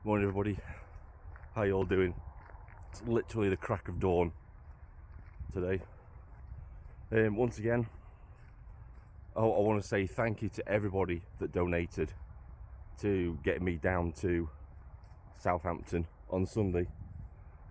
Morning everybody, how you all doing? It's literally the crack of dawn today. Once again, I want to say thank you to everybody that donated to get me down to Southampton on Sunday.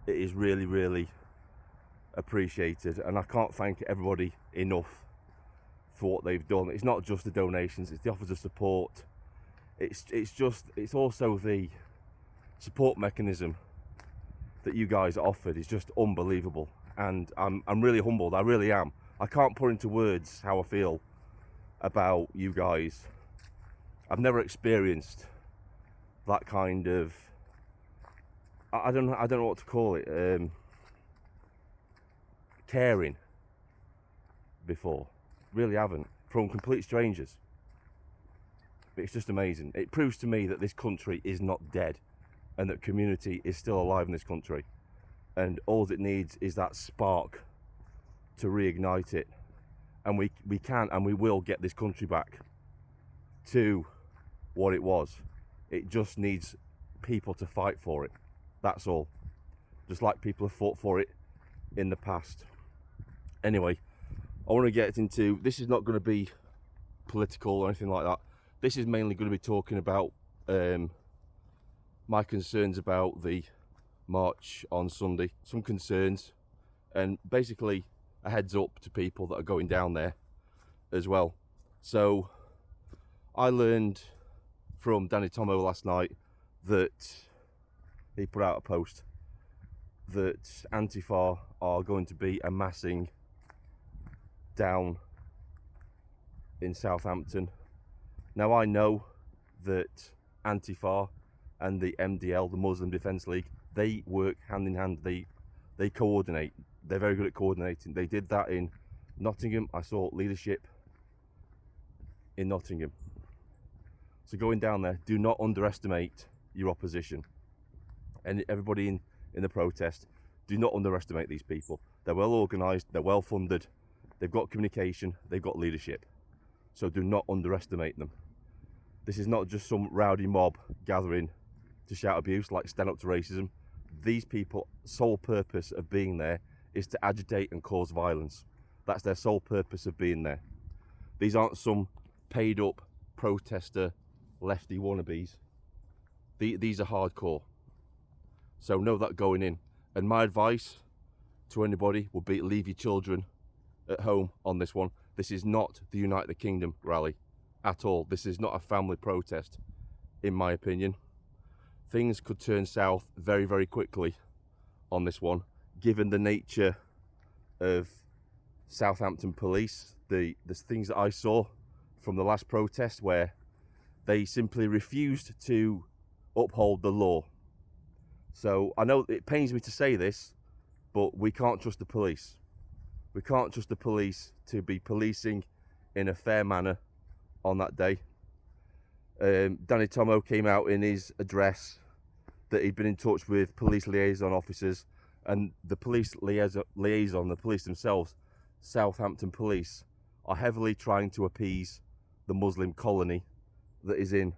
It is really appreciated, and I can't thank everybody enough for what they've done. It's not just the donations, it's the offers of support. It's also the support mechanism that you guys offered is just unbelievable, and I'm really humbled. I really am. I can't put into words how I feel about you guys. I've never experienced that kind of I don't know what to call it, caring before. Really haven't, from complete strangers. It's just amazing. It proves to me that this country is not dead and that community is still alive in this country, and all it needs is that spark to reignite it, and we can and we will get this country back to what it was. It just needs people to fight for it, that's all, just like people have fought for it in the past. Anyway, I want to get into, this is not going to be political or anything like that. This is mainly going to be talking about my concerns about the march on Sunday, some concerns, and basically a heads up to people that are going down there as well. So I learned from Danny Tomo last night that he put out a post that Antifa are going to be amassing down in Southampton. Now I know that Antifa and the MDL, the Muslim Defence League, they work hand in hand. They coordinate. They're very good at coordinating. They did that in Nottingham. I saw leadership in Nottingham. So going down there, do not underestimate your opposition. And everybody in the protest, do not underestimate these people. They're well organised, they're well funded, they've got communication, they've got leadership. So do not underestimate them. This is not just some rowdy mob gathering to shout abuse, like stand up to racism. These people, sole purpose of being there is to agitate and cause violence. That's their sole purpose of being there. These aren't some paid up protester lefty wannabes. These are hardcore. So know that going in. And my advice to anybody would be, leave your children at home on this one. This is not the United Kingdom rally at all. This is not a family protest, in my opinion. Things could turn south very quickly on this one, given the nature of Southampton police, the things that I saw from the last protest, where they simply refused to uphold the law. So I know it pains me to say this, but we can't trust the police. We can't trust the police to be policing in a fair manner on that day. Danny Tomo came out in his address that he'd been in touch with police liaison officers, and the police liaison, the police themselves, Southampton police, are heavily trying to appease the Muslim colony that is in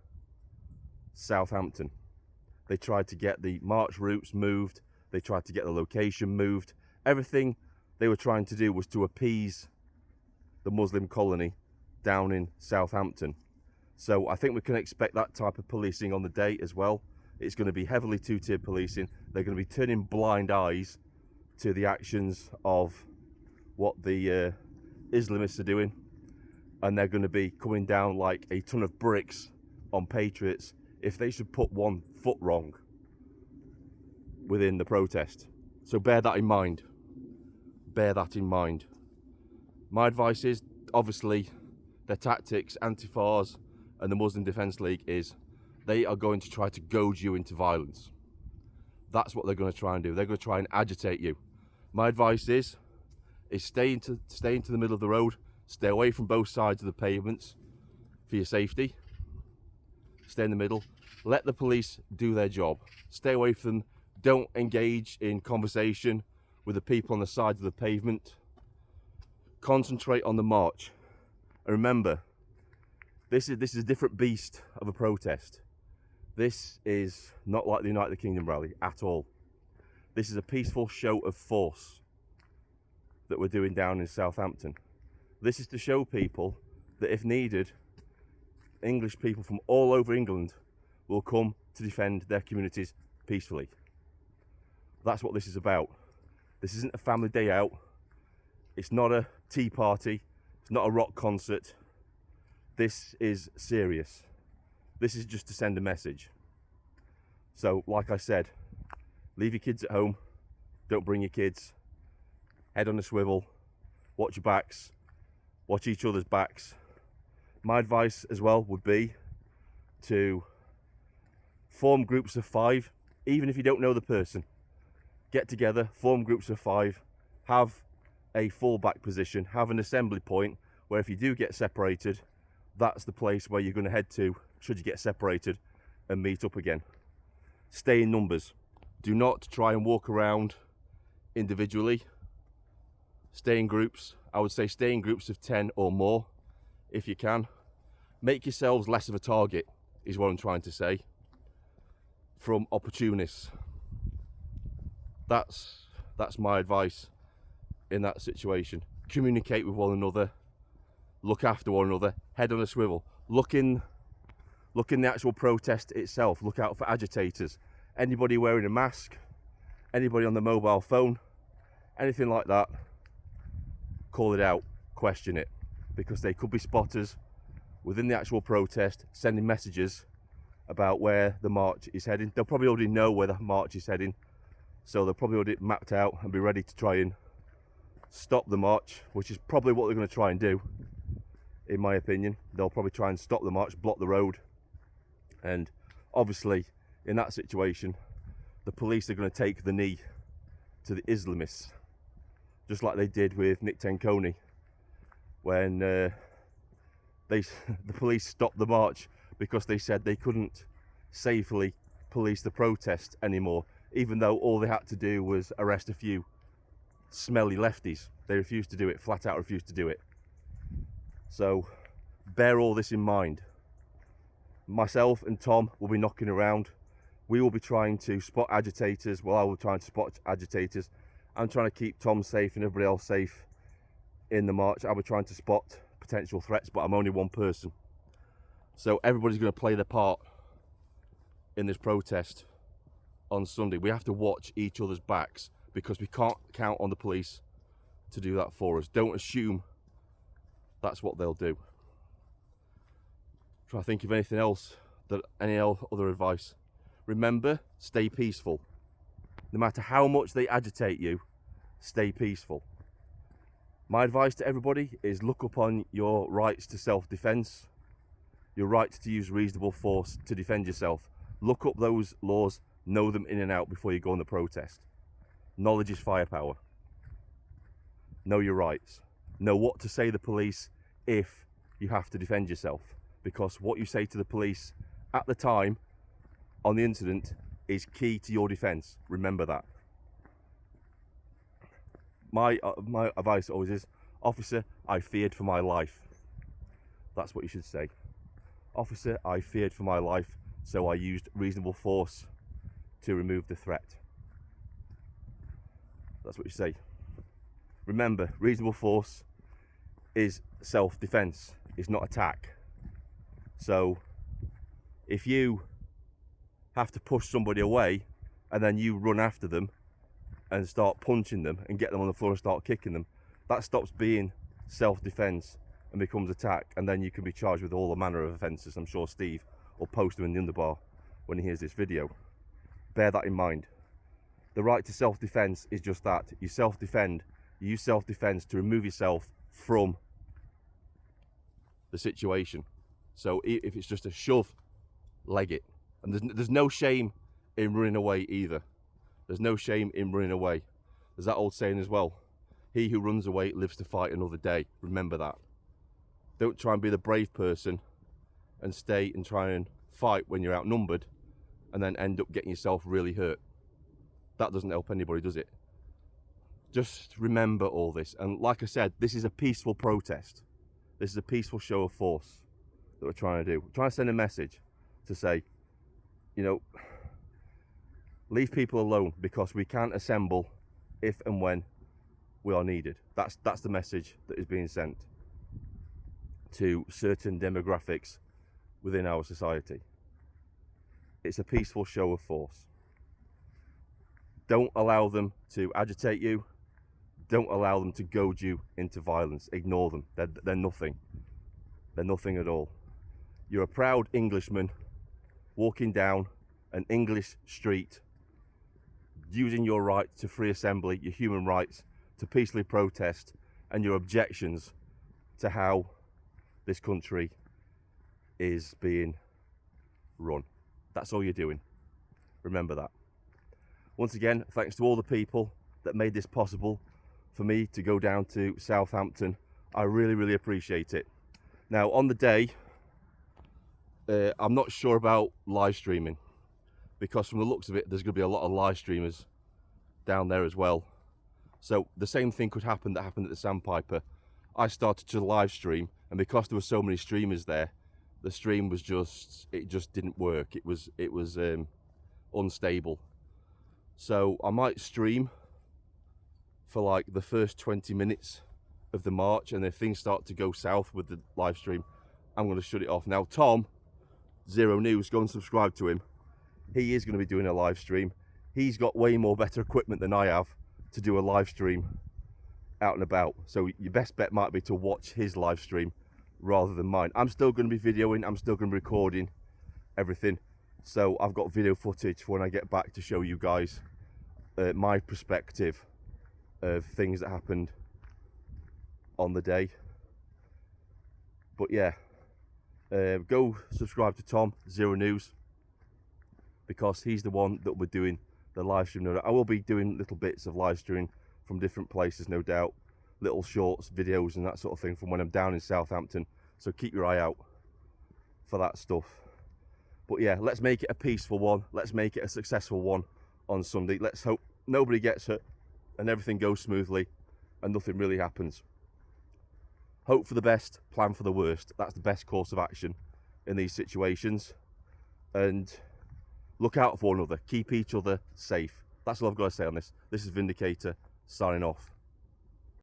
Southampton. They tried to get the march routes moved, they tried to get the location moved. Everything they were trying to do was to appease the Muslim colony down in Southampton. So I think we can expect that type of policing on the day as well. It's going to be heavily two-tiered policing. They're going to be turning blind eyes to the actions of what the Islamists are doing, and they're going to be coming down like a ton of bricks on patriots if they should put one foot wrong within the protest. So bear that in mind. Bear that in mind. My advice is, obviously, their tactics, Antifa's and the Muslim Defence League, is they are going to try to goad you into violence. That's what they're going to try and do. They're going to try and agitate you. My advice is stay into the middle of the road. Stay away from both sides of the pavements for your safety. Stay in the middle. Let the police do their job. Stay away from them. Don't engage in conversation with the people on the side of the pavement. Concentrate on the march. And remember, this is a different beast of a protest. This is not like the United Kingdom rally at all. This is a peaceful show of force that we're doing down in Southampton. This is to show people that if needed, English people from all over England will come to defend their communities peacefully. That's what this is about. This isn't a family day out. It's not a tea party. It's not a rock concert. This is serious. This is just to send a message. So, like I said, leave your kids at home. Don't bring your kids. Head on a swivel. Watch your backs. Watch each other's backs. My advice as well would be to form groups of 5, even if you don't know the person. Get together, form groups of 5, have a fallback position, have an assembly point where if you do get separated, that's the place where you're going to head to should you get separated and meet up again. Stay in numbers. Do not try and walk around individually. Stay in groups. I would say stay in groups of 10 or more if you can. Make yourselves less of a target is what I'm trying to say from opportunists. That's my advice in that situation. Communicate with one another, look after one another, head on a swivel. Look in the actual protest itself. Look out for agitators. Anybody wearing a mask, anybody on the mobile phone, anything like that, call it out, question it, because they could be spotters within the actual protest sending messages about where the march is heading. They'll probably already know where the march is heading, so they'll probably already mapped out and be ready to try and stop the march, which is probably what they're going to try and do, in my opinion. They'll probably try and stop the march, block the road, and obviously in that situation the police are going to take the knee to the Islamists, just like they did with Nick Tenconi when the police stopped the march because they said they couldn't safely police the protest anymore, even though all they had to do was arrest a few smelly lefties. They refused to do it, flat out refused to do it. So bear all this in mind. Myself and Tom will be knocking around. We will be trying to spot agitators. Well, I will try and spot agitators. I'm trying to keep Tom safe and everybody else safe in the march. I'll be trying to spot potential threats, but I'm only one person. So everybody's going to play their part in this protest on Sunday. We have to watch each other's backs because we can't count on the police to do that for us. Don't assume that's what they'll do. Try to think of anything else, any other advice. Remember, stay peaceful. No matter how much they agitate you, stay peaceful. My advice to everybody is look upon your rights to self-defense, your right to use reasonable force to defend yourself. Look up those laws, know them in and out before you go on the protest. Knowledge is firepower. Know your rights. Know what to say to the police if you have to defend yourself, because what you say to the police at the time on the incident is key to your defense. Remember that. My advice always is, officer, I feared for my life. That's what you should say. Officer, I feared for my life, so I used reasonable force to remove the threat. That's what you say. Remember, reasonable force is self-defense, it's not attack. So if you have to push somebody away and then you run after them and start punching them and get them on the floor and start kicking them, that stops being self-defense and becomes attack, and then you can be charged with all the manner of offences. I'm sure Steve will post them in the underbar when he hears this video. Bear that in mind. The right to self-defense is just that. You self-defend. You use self-defense to remove yourself from the situation. So if it's just a shove, leg it. And there's no shame in running away either. There's no shame in running away. There's that old saying as well. He who runs away lives to fight another day. Remember that. Don't try and be the brave person and stay and try and fight when you're outnumbered and then end up getting yourself really hurt. That doesn't help anybody, does it? Just remember all this. And like I said, this is a peaceful protest. This is a peaceful show of force that we're trying to do. We're trying to send a message to say, you know, leave people alone, because we can't assemble if and when we are needed. That's the message that is being sent to certain demographics within our society. It's a peaceful show of force. Don't allow them to agitate you. Don't allow them to goad you into violence. Ignore them. They're nothing. They're nothing at all. You're a proud Englishman walking down an English street, using your right to free assembly, your human rights to peacefully protest, and your objections to how this country is being run. That's all you're doing. Remember that. Once again, thanks to all the people that made this possible for me to go down to Southampton. I really, really appreciate it. Now, on the day, I'm not sure about live streaming, because from the looks of it, there's going to be a lot of live streamers down there as well. So the same thing could happen that happened at the Sandpiper. I started to live stream, and because there were so many streamers there, the stream was just didn't work. It was unstable. So I might stream for like the first 20 minutes of the march, and if things start to go south with the live stream, I'm going to shut it off. Now, Tom, Zero News, go and subscribe to him. He is going to be doing a live stream. He's got way more better equipment than I have to do a live stream out and about. So your best bet might be to watch his live stream rather than mine. I'm still going to be videoing. I'm still going to be recording everything. So I've got video footage when I get back to show you guys my perspective of things that happened on the day. But yeah, go subscribe to Tom, Zero News, because he's the one that will be doing the live stream. I will be doing little bits of live streaming from different places, no doubt, little shorts, videos and that sort of thing from when I'm down in Southampton. So keep your eye out for that stuff. But yeah, let's make it a peaceful one. Let's make it a successful one on Sunday. Let's hope nobody gets hurt and everything goes smoothly and nothing really happens. Hope for the best, plan for the worst. That's the best course of action in these situations. And look out for one another. Keep each other safe. That's all I've got to say on this. This is Vindicator signing off.